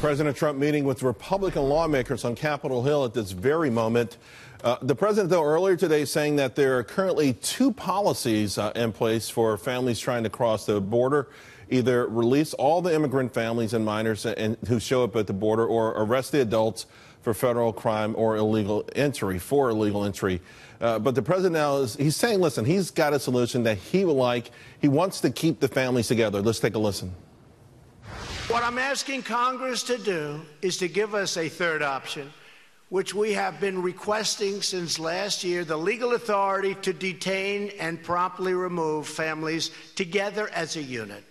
President Trump meeting with Republican lawmakers on Capitol Hill at this very moment. The president, though, earlier today saying that there are currently two policies in place for families trying to cross the border. Either release all the immigrant families and minors who show up at the border, or arrest the adults for federal crime or illegal entry, But the president now he's saying, listen, he's got a solution that he would like. He wants to keep the families together. Let's take a listen. What I'm asking Congress to do is to give us a third option, which we have been requesting since last year, the legal authority to detain and promptly remove families together as a unit.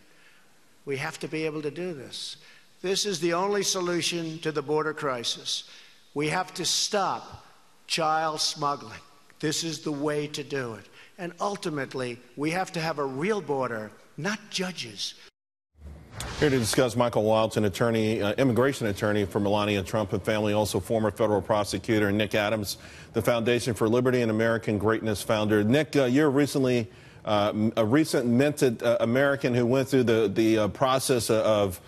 We have to be able to do this. This is the only solution to the border crisis. We have to stop child smuggling. This is the way to do it. And ultimately, we have to have a real border, not judges. Here to discuss, Michael Wilds, an attorney, immigration attorney for Melania Trump and family, also former federal prosecutor, and Nick Adams, the Foundation for Liberty and American Greatness founder. Nick, you're recently a recent minted American who went through the process of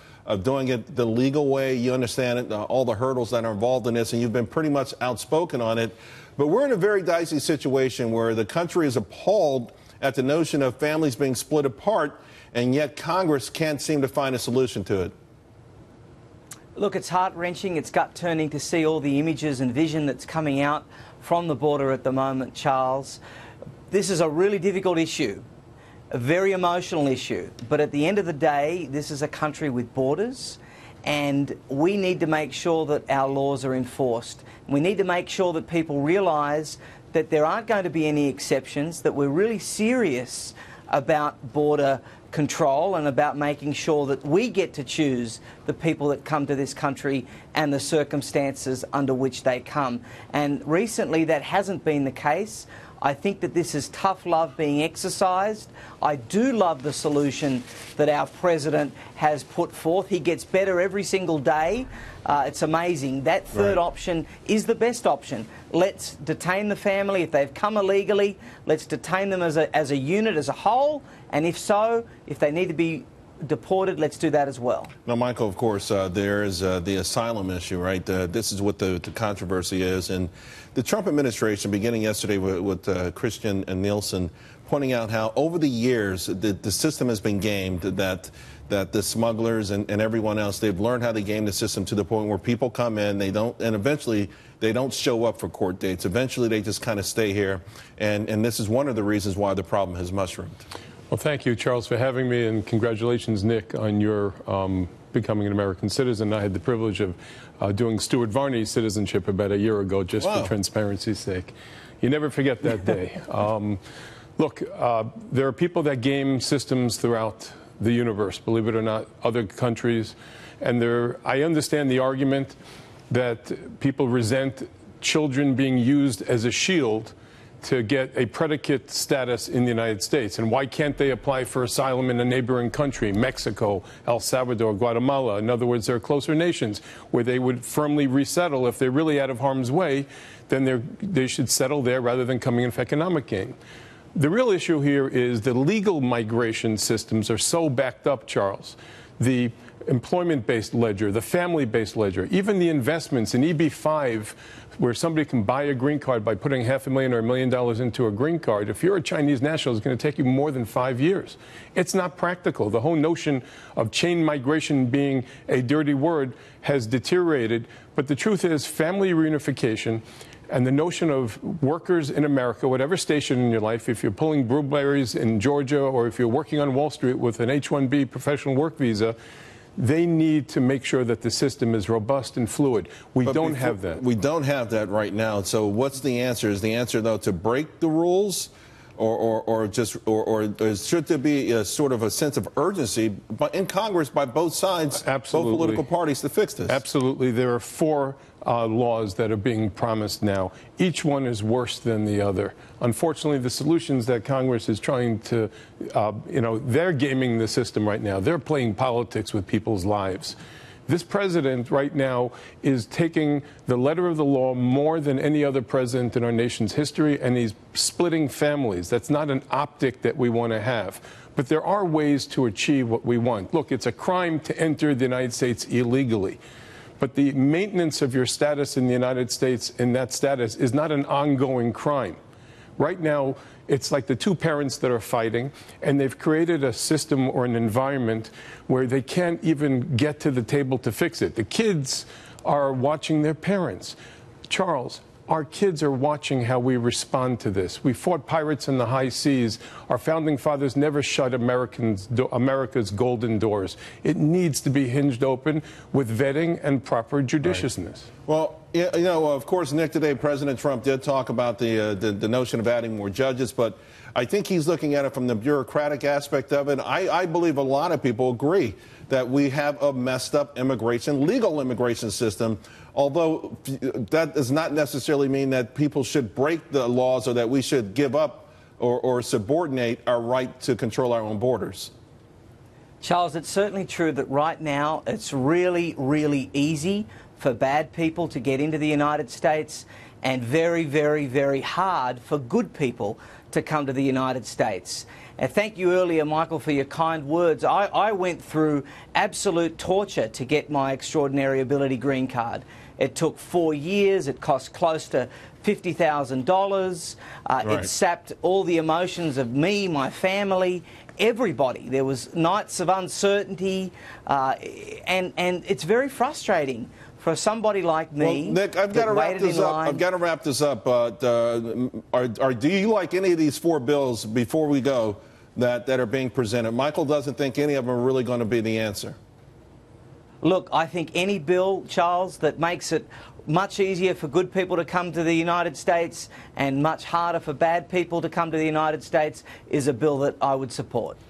doing it the legal way. You understand it, all the hurdles that are involved in this, and you've been pretty much outspoken on it. But we're in a very dicey situation where the country is appalled at the notion of families being split apart, and yet Congress can't seem to find a solution to it. Look, it's heart-wrenching, it's gut-turning to see all the images and vision that's coming out from the border at the moment, Charles. This is a really difficult issue, a very emotional issue, but at the end of the day, this is a country with borders, and we need to make sure that our laws are enforced. We need to make sure that people realise that there aren't going to be any exceptions, that we're really serious about border control and about making sure that we get to choose the people that come to this country and the circumstances under which they come. And recently that hasn't been the case. I think that this is tough love being exercised. I do love the solution that our president has put forth. He gets better every single day. It's amazing. That third option is the best option. Let's detain the family. If they've come illegally, let's detain them as a unit, as a whole. And if so, if they need to be deported, let's do that as well. Now, Michael, of course, there is the asylum issue, right? This is what the controversy is. And the Trump administration, beginning yesterday with Christian and Nielsen, pointing out how over the years the system has been gamed, that the smugglers and everyone else, they've learned how to game the system to the point where people come in, and eventually they don't show up for court dates. Eventually they just kind of stay here. And this is one of the reasons why the problem has mushroomed. Well, thank you, Charles, for having me, and congratulations, Nick, on your becoming an American citizen. I had the privilege of doing Stuart Varney's citizenship about a year ago, just for transparency's sake. You never forget that day. Look, there are people that game systems throughout the universe, believe it or not, other countries. And I understand the argument that people resent children being used as a shield to get a predicate status in the United States. And why can't they apply for asylum in a neighboring country, Mexico, El Salvador, Guatemala? In other words, they're closer nations where they would firmly resettle. If they're really out of harm's way, then they should settle there rather than coming in for economic gain. The real issue here is the legal migration systems are so backed up, Charles. The employment-based ledger, the family-based ledger, even the investments in EB-5, where somebody can buy a green card by putting $500,000 or $1 million into a green card. If you're a Chinese national, it's going to take you more than 5 years. It's not practical. The whole notion of chain migration being a dirty word has deteriorated. But the truth is, family reunification and the notion of workers in America, whatever station in your life, if you're pulling blueberries in Georgia or if you're working on Wall Street with an H-1B professional work visa, they need to make sure that the system is robust and fluid. We don't have that. We don't have that right now. So what's the answer? Is the answer, though, to break the rules? Or should there be a sort of a sense of urgency in Congress by both sides, both political parties, to fix this? Absolutely. There are 4 laws that are being promised now. Each one is worse than the other. Unfortunately, the solutions that Congress is trying to, they're gaming the system right now. They're playing politics with people's lives. This president right now is taking the letter of the law more than any other president in our nation's history, and he's splitting families. That's not an optic that we want to have. But there are ways to achieve what we want. Look, it's a crime to enter the United States illegally. but the maintenance of your status in the United States in that status is not an ongoing crime. Right now, it's like the two parents that are fighting, and they've created a system or an environment where they can't even get to the table to fix it. The kids are watching their parents. Charles, our kids are watching how we respond to this. We fought pirates in the high seas. Our founding fathers never shut America's golden doors. It needs to be hinged open with vetting and proper judiciousness. Right. Well, you know, of course, Nick, today President Trump did talk about the notion of adding more judges, but I think he's looking at it from the bureaucratic aspect of it. I believe a lot of people agree that we have a messed up legal immigration system, although that does not necessarily mean that people should break the laws or that we should give up or subordinate our right to control our own borders. Charles, it's certainly true that right now it's really, really easy for bad people to get into the United States and very, very, very hard for good people to come to the United States. And thank you earlier, Michael, for your kind words. I went through absolute torture to get my extraordinary ability green card. It took 4 years. It cost close to $50,000. Right. It sapped all the emotions of me, my family, everybody. There was nights of uncertainty, and it's very frustrating for somebody like me. Well, Nick, I've got to wrap this up. I've got to wrap this up. But do you like any of these 4 bills before we go that are being presented? Michael doesn't think any of them are really going to be the answer. Look, I think any bill, Charles, that makes it much easier for good people to come to the United States and much harder for bad people to come to the United States is a bill that I would support.